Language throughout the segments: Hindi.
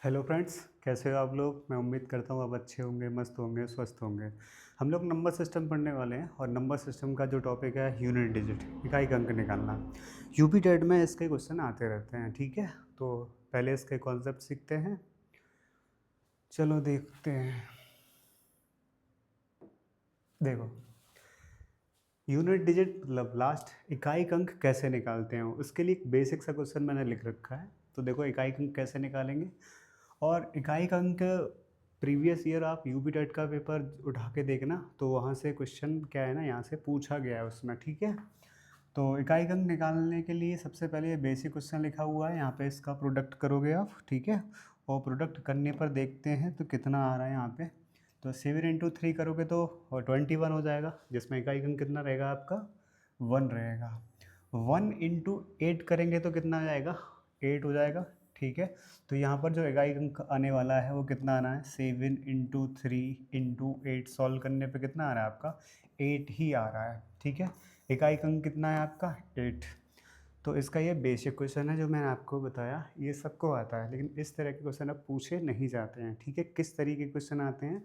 हेलो फ्रेंड्स, कैसे हो आप लोग। मैं उम्मीद करता हूँ आप अच्छे होंगे, मस्त होंगे, स्वस्थ होंगे। हम लोग नंबर सिस्टम पढ़ने वाले हैं और नंबर सिस्टम का जो टॉपिक है यूनिट डिजिट, इकाई अंक निकालना। यूपी टेट में इसके क्वेश्चन आते रहते हैं, ठीक है। तो पहले इसके कॉन्सेप्ट सीखते हैं, चलो देखते हैं। देखो, यूनिट डिजिट मतलब लास्ट इकाई अंक कैसे निकालते हैं, उसके लिए एक बेसिक सा क्वेश्चन मैंने लिख रखा है। तो देखो, इकाई अंक कैसे निकालेंगे। और इकाई अंक प्रीवियस ईयर आप यूपी टेट का पेपर उठा के देखना, तो वहाँ से क्वेश्चन क्या है ना, यहाँ से पूछा गया है उसमें, ठीक है। तो इकाई अंक निकालने के लिए सबसे पहले ये बेसिक क्वेश्चन लिखा हुआ है, यहाँ पे इसका प्रोडक्ट करोगे आप, ठीक है। और प्रोडक्ट करने पर देखते हैं तो कितना आ रहा है यहाँ पे। तो 7 × 3 करोगे तो 21 हो जाएगा, जिसमें इकाई अंक कितना रहेगा आपका, 1 रहेगा। 1 × 8 करेंगे तो कितना आ जाएगा, 8 हो जाएगा, ठीक है। तो यहाँ पर जो इकाई अंक आने वाला है वो कितना आना है, 7 × 3 × 8 सॉल्व करने पे कितना आ रहा है आपका, 8 ही आ रहा है, ठीक है। इकाई अंक कितना है आपका, 8। तो इसका ये बेसिक क्वेश्चन है जो मैंने आपको बताया, ये सबको आता है, लेकिन इस तरह के क्वेश्चन अब पूछे नहीं जाते हैं, ठीक है। किस तरीके के क्वेश्चन आते हैं,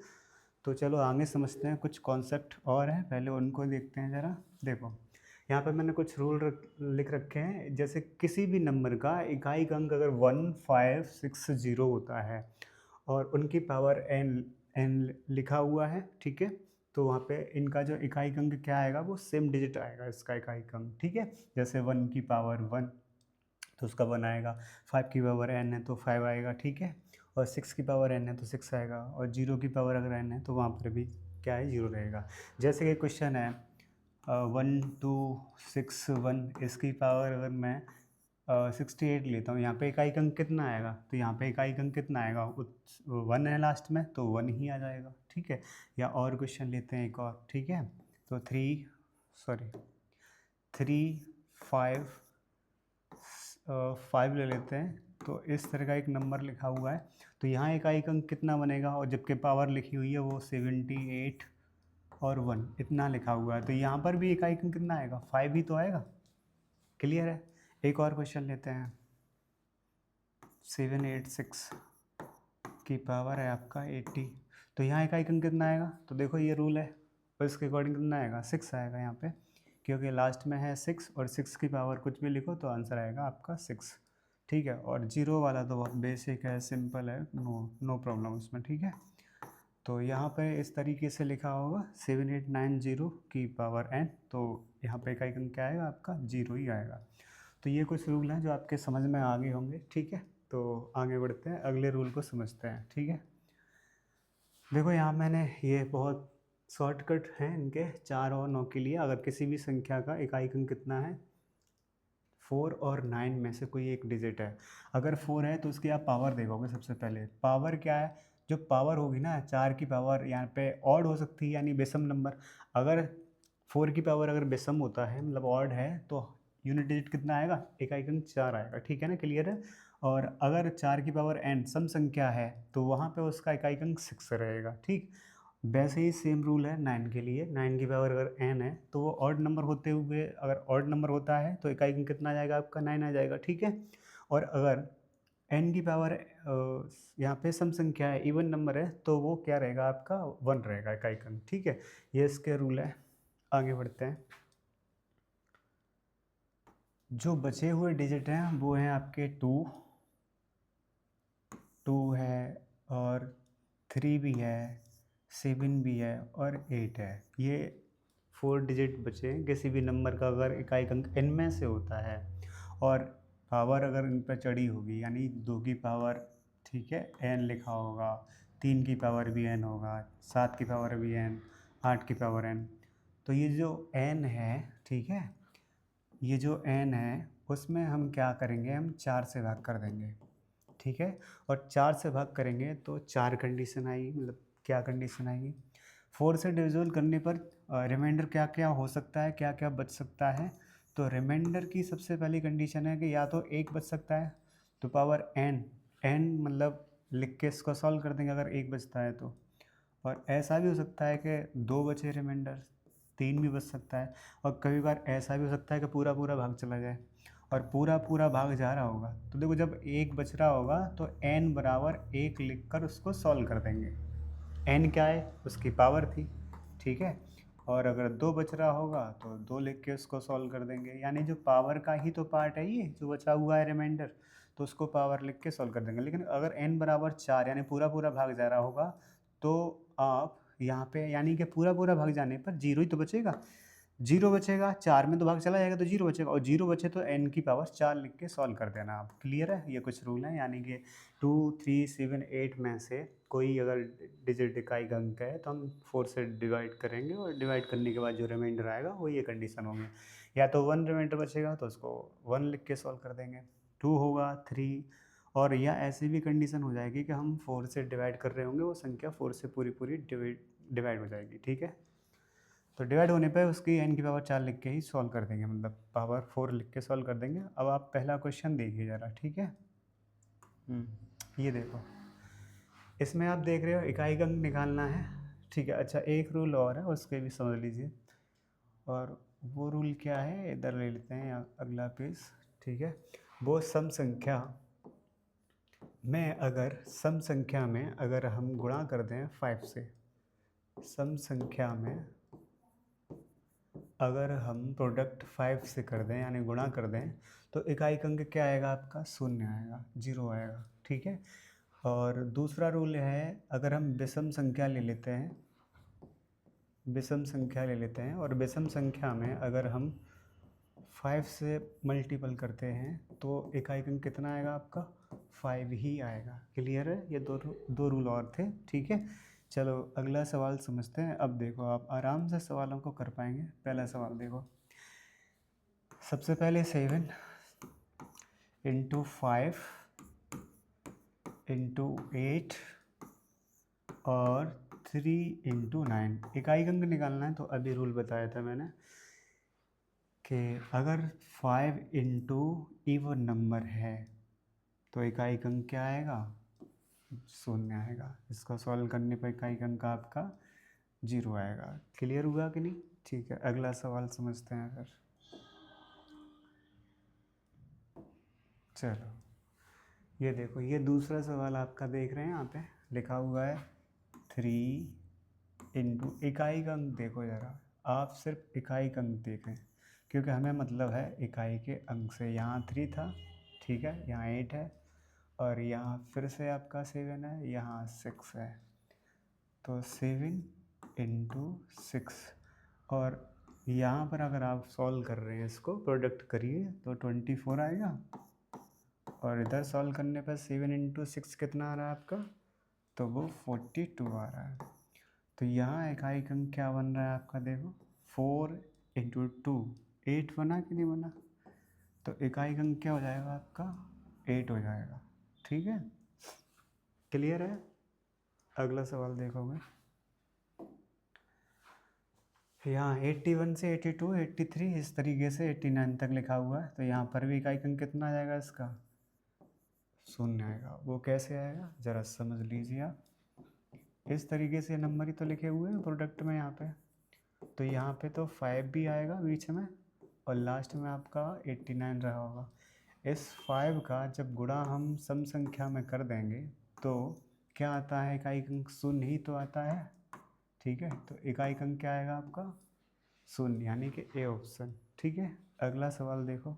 तो चलो आगे समझते हैं। कुछ कॉन्सेप्ट और हैं, पहले उनको देखते हैं ज़रा। देखो, यहाँ पर मैंने कुछ रूल लिख रखे हैं। जैसे किसी भी नंबर का इकाई अंक अगर 1560 होता है और उनकी पावर एन एन लिखा हुआ है, ठीक है, तो वहाँ पे इनका जो इकाई अंक क्या आएगा, वो सेम डिजिट आएगा इसका इकाई अंक, ठीक है। जैसे 1 की पावर 1 तो उसका 1 आएगा, 5 की पावर n है तो 5 आएगा, ठीक है। और 6 की पावर n है तो 6 आएगा, और 0 की पावर अगर n है तो वहाँ पर भी क्या है, 0 रहेगा। जैसे कि क्वेश्चन है 1261, इसकी पावर अगर मैं 68 लेता हूँ, यहाँ पे इकाई अंक कितना आएगा, तो यहाँ पे इकाई अंक कितना आएगा, 1 है लास्ट में तो 1 ही आ जाएगा, ठीक है। या और क्वेश्चन लेते हैं एक और, ठीक है। तो 3 ले लेते हैं। तो इस तरह का एक नंबर लिखा हुआ है, तो यहाँ इकाई अंक कितना बनेगा, और जबकि पावर लिखी हुई है वो 78 और 1 इतना लिखा हुआ है, तो यहाँ पर भी इकाई अंक कितना आएगा, 5 ही तो आएगा। क्लियर है। एक और क्वेश्चन लेते हैं। 786 की पावर है आपका 80, तो यहाँ इकाई अंक कितना आएगा, तो देखो ये रूल है, और इसके अकॉर्डिंग कितना आएगा, 6 आएगा यहाँ पे, क्योंकि लास्ट में है 6, और 6 की पावर कुछ भी लिखो तो आंसर आएगा आपका 6, ठीक है। और 0 वाला तो बहुत बेसिक है, सिंपल है, नो प्रॉब्लम उसमें, ठीक है। तो यहाँ पे इस तरीके से लिखा होगा 7890 की पावर n, तो यहाँ पे इकाई अंक क्या आएगा आपका, 0 ही आएगा। तो ये कुछ रूल हैं जो आपके समझ में आ गए होंगे, ठीक है। तो आगे बढ़ते हैं, अगले रूल को समझते हैं, ठीक है। देखो, यहाँ मैंने ये बहुत शॉर्टकट हैं इनके, 4 और 9 के लिए। अगर किसी भी संख्या का इकाई अंक कितना है, 4 और 9 में से कोई एक डिजिट है। अगर 4 है तो उसकी आप पावर देखोगे। सबसे पहले पावर क्या है, जो पावर होगी ना, 4 की पावर यहाँ पे ऑड हो सकती है, यानी बेसम नंबर। अगर 4 की पावर अगर बेसम होता है, मतलब ऑड है, तो यूनिट डिजिट कितना आएगा, इकाई अंक 4 आएगा, ठीक है ना, क्लियर है। और अगर 4 की पावर n सम संख्या है, तो वहाँ पे उसका इकाई अंक 6 रहेगा, ठीक। वैसे ही सेम रूल है 9 के लिए। 9 की पावर अगर n है तो वो ऑड नंबर होते हुए, अगर ऑड नंबर होता है तो इकाई अंक कितना आ जाएगा आपका, 9 आ जाएगा, ठीक है। और अगर n की पावर यहाँ पे सम संख्या है, इवन नंबर है, तो वो क्या रहेगा आपका, 1 रहेगा इकाई अंक, ठीक है। ये इसके रूल है। आगे बढ़ते हैं। जो बचे हुए डिजिट हैं वो हैं आपके 2 है, और 3 भी है, 7 भी है, और 8 है। ये 4 डिजिट बचे हैं किसी भी नंबर का अगर इकाई अंक n में से होता है, और पावर अगर इन पर चढ़ी होगी, यानी 2 की पावर, ठीक है, n लिखा होगा, 3 की पावर भी n होगा, 7 की पावर भी n, 8 की पावर n। तो ये जो n है, ठीक है, ये जो n है उसमें हम क्या करेंगे, हम 4 से भाग कर देंगे, ठीक है। और 4 से भाग करेंगे तो 4 कंडीशन आएगी, मतलब क्या कंडीशन आएगी, 4 से डिविजल करने पर रिमाइंडर क्या क्या हो सकता है, क्या क्या बच सकता है। तो रिमाइंडर की सबसे पहली कंडीशन है कि या तो 1 बच सकता है, तो पावर n मतलब लिख के इसको सॉल्व कर देंगे अगर 1 बचता है तो। और ऐसा भी हो सकता है कि 2 बचे रिमाइंडर, 3 भी बच सकता है। और कभी बार ऐसा भी हो सकता है कि पूरा पूरा भाग चला जाए। और पूरा पूरा भाग जा रहा होगा, तो देखो जब एक बच रहा होगा तो n बराबर 1 लिख कर उसको सॉल्व कर देंगे। n क्या है, उसकी पावर थी, ठीक है। और अगर 2 बच रहा होगा तो 2 लिख के उसको सॉल्व कर देंगे, यानी जो पावर का ही तो पार्ट है ये जो बचा हुआ है रिमाइंडर, तो उसको पावर लिख के सॉल्व कर देंगे। लेकिन अगर n बराबर 4 यानी पूरा पूरा भाग जा रहा होगा तो आप यहाँ पे यानी कि पूरा पूरा भाग जाने पर जीरो ही तो बचेगा, जीरो बचेगा, 4 में तो भाग चला जाएगा तो जीरो बचेगा, और जीरो बचे तो n की पावर 4 लिख के सॉल्व कर देना आप। क्लियर है, ये कुछ रूल है, यानी कि 2, 3, 7, 8 में से कोई अगर डिजिट इकाई अंक है तो हम 4 से डिवाइड करेंगे, और डिवाइड करने के बाद जो रिमाइंडर आएगा वो ये कंडीशन होंगे। या तो 1 रिमाइंडर बचेगा तो उसको 1 लिख के सॉल्व कर देंगे, 2 होगा 3, और या ऐसी भी कंडीशन हो जाएगी कि हम 4 से डिवाइड कर रहे होंगे, वो संख्या 4 से पूरी पूरी डिवाइड हो जाएगी, ठीक है। तो डिवाइड होने पे उसकी n की पावर 4 लिख के ही सॉल्व कर देंगे, मतलब पावर 4 लिख के सॉल्व कर देंगे। अब आप पहला क्वेश्चन देखिए ज़रा, ठीक है। ये देखो, इसमें आप देख रहे हो इकाई अंक निकालना है, ठीक है। अच्छा, एक रूल और है उसके भी समझ लीजिए, और वो रूल क्या है इधर ले लेते हैं अगला पेज, ठीक है। वो सम संख्या में अगर सम संख्या में अगर हम गुणा कर दें 5 से, सम संख्या में अगर हम प्रोडक्ट 5 से कर दें यानी गुणा कर दें तो इकाई अंक क्या आएगा आपका, 0 आएगा, 0 आएगा, ठीक है। और दूसरा रूल है, अगर हम विषम संख्या ले लेते हैं, विषम संख्या ले लेते हैं और विषम संख्या में अगर हम 5 से मल्टीपल करते हैं तो इकाई अंक कितना आएगा आपका, 5 ही आएगा। क्लियर है, ये दो रूल और थे, ठीक है। चलो अगला सवाल समझते हैं। अब देखो आप आराम से सवालों को कर पाएंगे। पहला सवाल देखो, सबसे पहले 7 इंटू 5 इंटू 8 और 3 इंटू 9 इकाई अंक निकालना है। तो अभी रूल बताया था मैंने कि अगर 5 इंटू इवन नंबर है तो इकाई अंक क्या आएगा, 0 आएगा। इसको सॉल्व करने पर इकाई अंक आपका 0 आएगा। क्लियर हुआ कि नहीं, ठीक है। अगला सवाल समझते हैं फिर। चलो ये देखो, ये दूसरा सवाल आपका देख रहे हैं, यहाँ पे लिखा हुआ है 3 इंटू इकाई अंक। देखो ज़रा, आप सिर्फ इकाई अंक देखें क्योंकि हमें मतलब है इकाई के अंक से। यहाँ 3 था, ठीक है, यहाँ 8 है, और यहाँ फिर से आपका 7 है, यहाँ 6 है। तो 7 इंटू 6, और यहाँ पर अगर आप सॉल्व कर रहे हैं इसको, प्रोडक्ट करिए तो 24 आएगा, और इधर सॉल्व करने पर 7 इंटू 6 कितना आ रहा है आपका, तो वो 42 आ रहा है। तो यहाँ इकाई अंक क्या बन रहा है आपका, देखो 4 इंटू 2, 8 बना कि नहीं बना, तो इकाई अंक क्या हो जाएगा आपका, 8 हो जाएगा, ठीक है। क्लियर है। अगला सवाल देखोगे, यहाँ 81 से 82, 83 इस तरीके से 89 तक लिखा हुआ है। तो यहाँ पर भी इकाई अंक कितना आ जाएगा इसका, 0 आएगा। वो कैसे आएगा ज़रा समझ लीजिए आप। इस तरीके से नंबर ही तो लिखे हुए हैं प्रोडक्ट में यहाँ पे, तो यहाँ पे तो 5 भी आएगा बीच में, और लास्ट में आपका 89 रहा होगा। इस 5 का जब गुणा हम सम संख्या में कर देंगे तो क्या आता है, इकाई अंक 0 ही तो आता है, ठीक है। तो इकाई अंक क्या आएगा आपका, 0, यानी कि ए ऑप्शन, ठीक है। अगला सवाल देखो,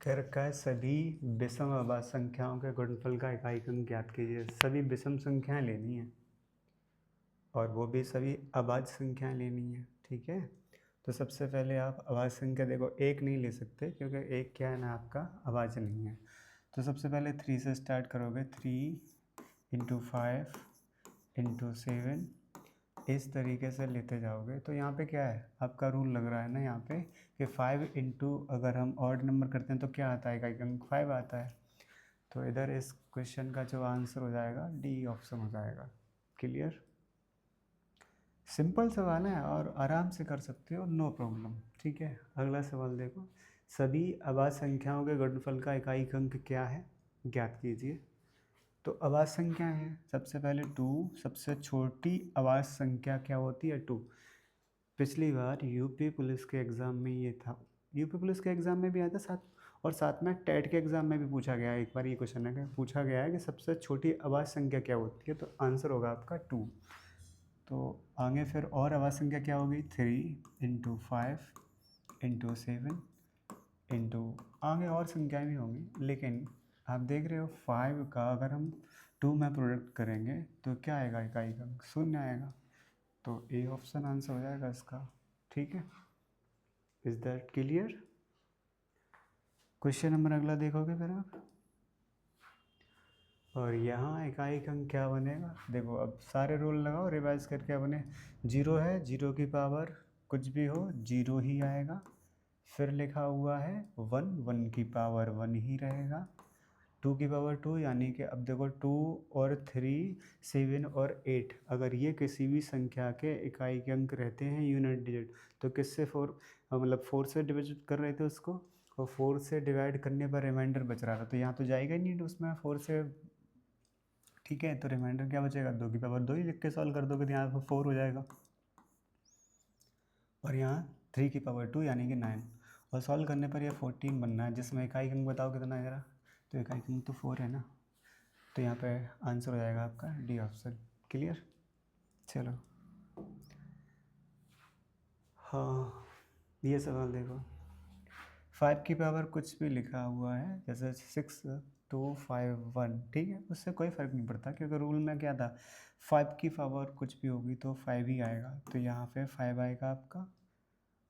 कह रखा है सभी विषम अभाज्य संख्याओं के गुणनफल का इकाई अंक ज्ञात कीजिए। सभी विषम संख्याएं लेनी है और वो भी सभी अभाज्य संख्याएं लेनी है, ठीक है। तो सबसे पहले आप अभाज्य संख्या देखो, एक नहीं ले सकते क्योंकि एक क्या है ना आपका अभाज्य नहीं है। तो सबसे पहले 3 से स्टार्ट करोगे, 3 इंटू 5 इंटू 7 इस तरीके से लेते जाओगे। तो यहाँ पे क्या है आपका रूल लग रहा है ना यहाँ पे कि 5 इंटू अगर हम ऑड नंबर करते हैं तो क्या आता है, इकाई अंक 5 आता है। तो इधर इस क्वेश्चन का जो आंसर हो जाएगा डी ऑप्शन हो जाएगा। क्लियर, सिंपल सवाल है और आराम से कर सकते हो, नो प्रॉब्लम, ठीक है। अगला सवाल देखो, सभी अभाज्य संख्याओं के गुणनफल का इकाई अंक क्या है ज्ञात कीजिए। तो अभाज्य संख्या है सबसे पहले 2, सबसे छोटी अभाज्य संख्या क्या होती है 2। पिछली बार यूपी पुलिस के एग्ज़ाम में ये था, यूपी पुलिस के एग्ज़ाम में भी आया था साथ, और साथ में टेट के एग्ज़ाम में भी पूछा गया है। एक बार ये क्वेश्चन है कि पूछा गया है कि सबसे छोटी आवाज़ संख्या क्या होती है, तो आंसर होगा आपका 2। तो आगे फिर और आवाज़ संख्या क्या होगी, 3 इंटू 5 इंटू 7 इंटू आगे और संख्याएँ भी होंगी, लेकिन आप देख रहे हो 5 का अगर हम 2 में प्रोडक्ट करेंगे तो क्या आएगा, इकाई का शून्य आएगा। तो ए ऑप्शन आंसर हो जाएगा इसका। ठीक है, is that clear. Question number अगला देखोगे फिर आप, और यहाँ इकाई अंक क्या बनेगा, देखो अब सारे रूल लगाओ, रिवाइज करके क्या बने, 0 है, 0 की पावर कुछ भी हो 0 ही आएगा। फिर लिखा हुआ है 1, 1 की पावर 1 ही रहेगा। 2 की पावर 2, यानी कि अब देखो 2 और 3, 7 और 8, अगर ये किसी भी संख्या के इकाई के अंक रहते हैं यूनिट डिजिट, तो किससे 4 मतलब 4 से डिवाइड कर रहे थे उसको, और 4 से डिवाइड करने पर रिमाइंडर बच रहा था, तो यहाँ तो जाएगा ही नहीं उसमें 4 से। ठीक है, तो रिमाइंडर क्या बचेगा, 2 की पावर 2 ही लिख के सॉल्व कर दोगे तो यहाँ पर 4 हो जाएगा, और यहाँ 3 की पावर 2 यानी कि 9, और सॉल्व करने पर यह 14 बनना है, जिसमें इकाई अंक बताओ कितना है जरा, तो इकाई अंक तो 4 है ना, तो यहाँ पे आंसर हो जाएगा आपका डी ऑप्शन। क्लियर। चलो हाँ, ये सवाल देखो, 5 की पावर कुछ भी लिखा हुआ है, जैसे 6 2 5 1, ठीक है, उससे कोई फ़र्क नहीं पड़ता, क्योंकि रूल में क्या था, 5 की पावर कुछ भी होगी तो 5 ही आएगा, तो यहाँ पे 5 आएगा आपका।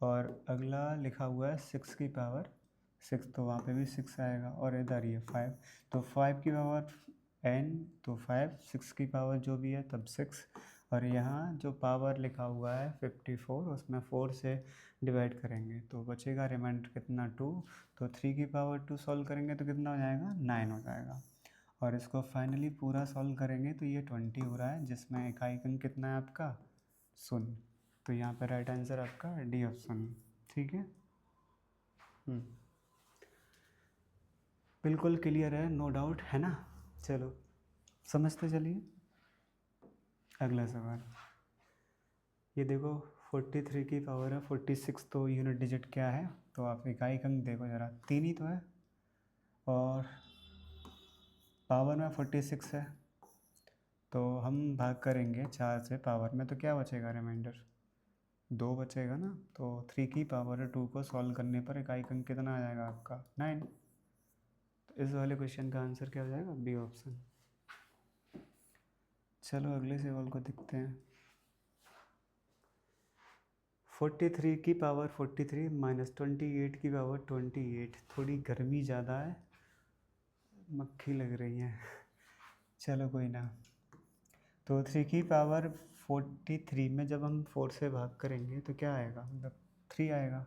और अगला लिखा हुआ है 6 की पावर 6, तो वहाँ पे भी 6 आएगा, और इधर ये 5, तो 5 की पावर n, तो 5, 6 की पावर जो भी है तब 6, और यहाँ जो पावर लिखा हुआ है 54, उसमें 4 से डिवाइड करेंगे तो बचेगा रिमाइंडर कितना, 2, तो 3 की पावर 2 सॉल्व करेंगे तो कितना हो जाएगा, 9 हो जाएगा, और इसको फाइनली पूरा सॉल्व करेंगे तो ये 20 हो रहा है, जिसमें इकाई अंक कितना है आपका, शून्य, तो यहाँ पर राइट आंसर आपका डी ऑप्शन। ठीक है, बिल्कुल क्लियर है, नो डाउट है ना। चलो समझते चलिए अगला सवाल, ये देखो 43 की पावर है 46, तो यूनिट डिजिट क्या है, तो आप इकाई अंक देखो ज़रा, 3 ही तो है, और पावर में 46 है, तो हम भाग करेंगे 4 से पावर में, तो क्या बचेगा रिमाइंडर, 2 बचेगा ना, तो 3 की पावर 2 को सॉल्व करने पर इकाई अंक कितना आ जाएगा आपका, 9, तो इस वाले क्वेश्चन का आंसर क्या हो जाएगा, बी ऑप्शन। चलो अगले सवाल को देखते हैं, 43 की पावर 43 माइनस 28 की पावर 28, थोड़ी गर्मी ज़्यादा है, मक्खी लग रही है, चलो कोई ना, तो 3 की पावर 43 में जब हम 4 से भाग करेंगे तो क्या आएगा, मतलब 3 आएगा,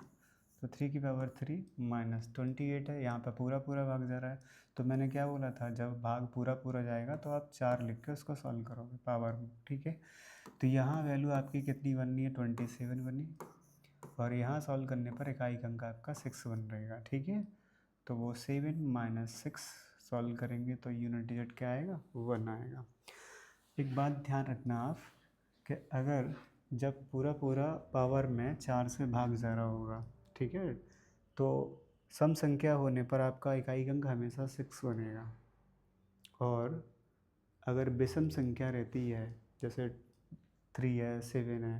तो 3 की पावर 3 माइनस 28 है, यहाँ पर पूरा पूरा भाग जा रहा है, तो मैंने क्या बोला था, जब भाग पूरा पूरा जाएगा तो आप 4 लिख के उसको सॉल्व करोगे पावर में, ठीक है, तो यहाँ वैल्यू आपकी कितनी बननी है, 27 बनी, और यहाँ सॉल्व करने पर इकाई अंक आपका 6 बन रहेगा, ठीक है, तो वो 7 माइनस 6 सॉल्व करेंगे तो यूनिट डिजिट क्या आएगा, 1 आएगा। एक बात ध्यान रखना आप, कि अगर जब पूरा पूरा पावर में 4 से भाग जा रहा होगा, ठीक है, तो सम संख्या होने पर आपका इकाई अंक हमेशा 6 बनेगा, और अगर विषम संख्या रहती है, जैसे 3 है 7 है,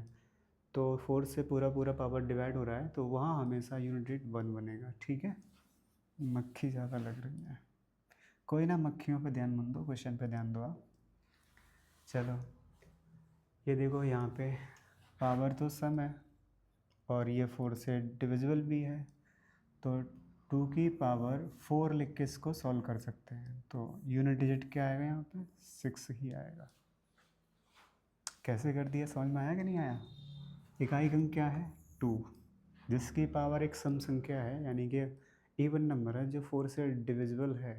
तो 4 से पूरा पूरा पावर डिवाइड हो रहा है, तो वहाँ हमेशा यूनिट डिजिट 1 बनेगा, ठीक है। मक्खी ज़्यादा लग रही है, कोई ना, मक्खियों पे ध्यान मत दो, क्वेश्चन पे ध्यान दो आप। चलो ये देखो, यहाँ पे पावर तो सम है, और ये 4 से डिविजिबल भी है, तो 2 की पावर 4 लिख के इसको सॉल्व कर सकते हैं, तो यूनिट डिजिट क्या आएगा यहाँ पे, 6 ही आएगा। कैसे कर दिया, समझ में आया कि नहीं आया। इकाई अंक क्या है, 2, जिसकी पावर एक सम संख्या है, यानी कि इवन नंबर है जो 4 से डिविजिबल है,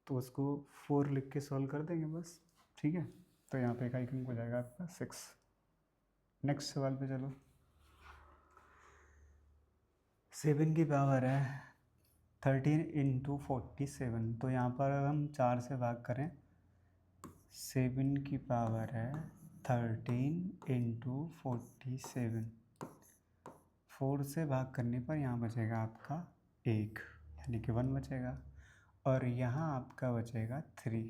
तो उसको 4 लिख के सॉल्व कर देंगे बस, ठीक है, तो यहाँ पे इकाई अंक हो जाएगा आपका 6। नेक्स्ट सवाल पे चलो, 7 की पावर है 13 इंटू 47, तो यहाँ पर अगर हम 4 से भाग करें, 7 की पावर है 13 इंटू 47, 4 से भाग करने पर यहाँ बचेगा आपका 1, यानी कि 1 बचेगा, और यहाँ आपका बचेगा 3।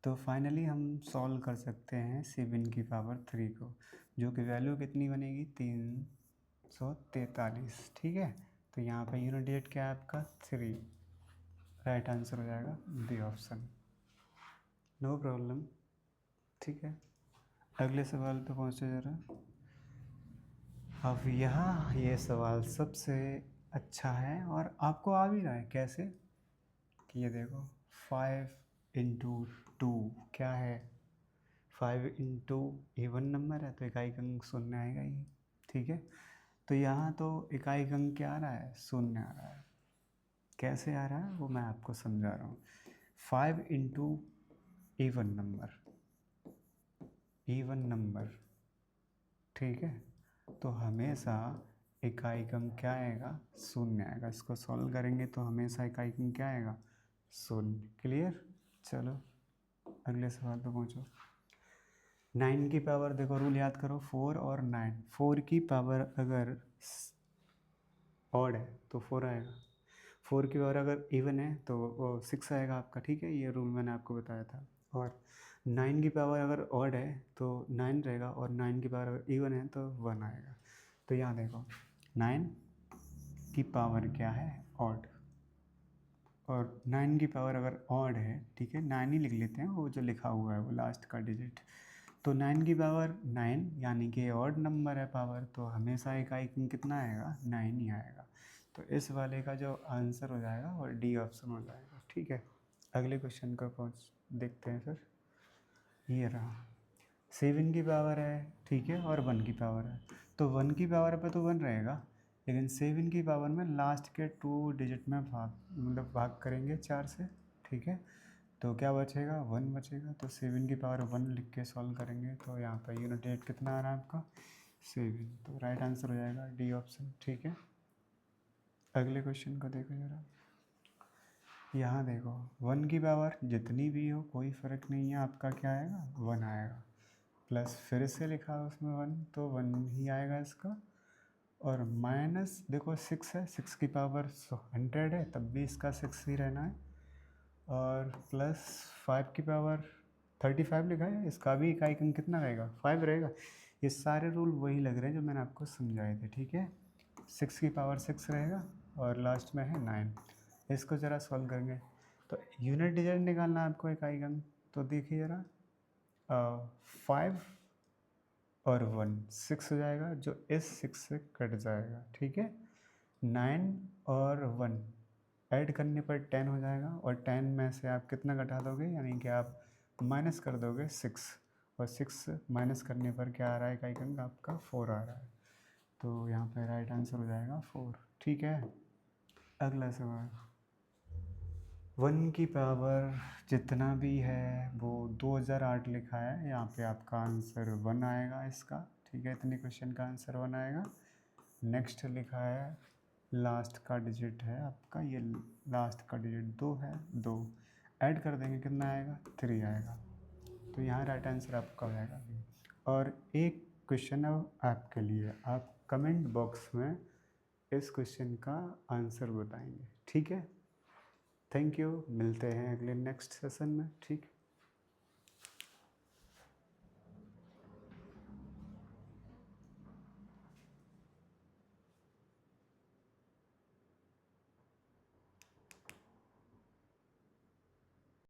तो फाइनली हम सॉल्व कर सकते हैं 7 की पावर 3 को, जो कि वैल्यू कितनी बनेगी 343। ठीक है, तो यहाँ पे यूनिट डिजिट क्या है आपका 3। राइट आंसर हो जाएगा बी ऑप्शन। No problem. ठीक है, अगले सवाल पे पहुँचे जरा। अब यहाँ ये सवाल सबसे अच्छा है और आपको आ भी रहा है कैसे कि ये देखो 5 × 2 क्या है, 5 × इवन नंबर है तो इकाई अंक शून्य आएगा ही। ठीक है, तो यहाँ तो इकाई अंक क्या आ रहा है, शून्य आ रहा है। कैसे आ रहा है वो मैं आपको समझा रहा हूँ। 5 × इवन नंबर, ठीक है, तो हमेशा इकाई अंक क्या आएगा, शून्य आएगा। इसको सॉल्व करेंगे तो हमेशा इकाई अंक क्या आएगा, शून्य। क्लियर। चलो अगले सवाल पे पहुँचो। 9 की पावर, देखो रूल याद करो, 4 और 9। 4 की पावर अगर ऑड है तो 4 आएगा, 4 की पावर अगर इवन है तो वो 6 आएगा आपका। ठीक है, ये रूल मैंने आपको बताया था। और 9 की पावर अगर ऑड है तो 9 रहेगा, और 9 की पावर अगर इवन है तो 1 आएगा। तो यहाँ देखो 9 की पावर क्या है, ऑड, और 9 की पावर अगर ऑड है, ठीक है, 9 ही लिख लेते हैं, वो जो लिखा हुआ है वो लास्ट का डिजिट। तो 9 की पावर 9 यानी कि ऑड नंबर है पावर, तो हमेशा इकाई अंक कितना आएगा, 9 ही आएगा। तो इस वाले का जो आंसर हो जाएगा वो डी ऑप्शन हो जाएगा। ठीक है, अगले क्वेश्चन को पहुँच देखते हैं फिर। ये रहा 7 की पावर है, ठीक है, और 1 की पावर है। तो 1 की पावर पे तो 1 रहेगा, लेकिन 7 की पावर में लास्ट के 2 डिजिट में भाग करेंगे 4 से। ठीक है, तो क्या बचेगा, 1 बचेगा। तो 7 की पावर 1 लिख के सॉल्व करेंगे तो यहाँ पर यूनिट डिजिट कितना आ रहा है आपका, 7। तो राइट आंसर हो जाएगा डी ऑप्शन। ठीक है, अगले क्वेश्चन को देखो जरा। यहाँ देखो 1 की पावर जितनी भी हो कोई फ़र्क नहीं है, आपका क्या आएगा, 1 आएगा। प्लस फिर से लिखा है उसमें 1, तो 1 ही आएगा इसका। और माइनस देखो 6 है, 6 की पावर 100 है, तब भी इसका 6 ही रहना है। और प्लस 5 की पावर 35 लिखा है, इसका भी इकाई अंक कितना रहेगा, 5 रहेगा। ये सारे रूल वही लग रहे हैं जो मैंने आपको समझाए थे। ठीक है, 6 की पावर 6 रहेगा और लास्ट में है 9। इसको ज़रा सॉल्व करेंगे तो यूनिट डिजिट निकालना है आपको इकाई अंक। तो देखिए ज़रा 5 और 1 6 हो जाएगा, जो इस 6 से कट जाएगा। ठीक है, 9 और 1 ऐड करने पर 10 हो जाएगा, और 10 में से आप कितना घटा दोगे, यानी कि आप माइनस कर दोगे 6, और 6 माइनस करने पर क्या आ रहा है इकाई अंक आपका, 4 आ रहा है। तो यहाँ पे राइट आंसर हो जाएगा 4। ठीक है, अगला सवाल। 1 की पावर जितना भी है वो 2008 लिखा है, यहाँ पे आपका आंसर 1 आएगा इसका। ठीक है, इतने क्वेश्चन का आंसर 1 आएगा। नेक्स्ट लिखा है लास्ट का डिजिट है आपका, ये लास्ट का डिजिट 2 है, 2 ऐड कर देंगे कितना आएगा, 3 आएगा। तो यहाँ राइट आंसर आपका हो जाएगा। और एक क्वेश्चन अब आपके लिए, आप कमेंट बॉक्स में इस क्वेश्चन का आंसर बताएंगे। ठीक है, थैंक यू, मिलते हैं अगले नेक्स्ट सेशन में। ठीक।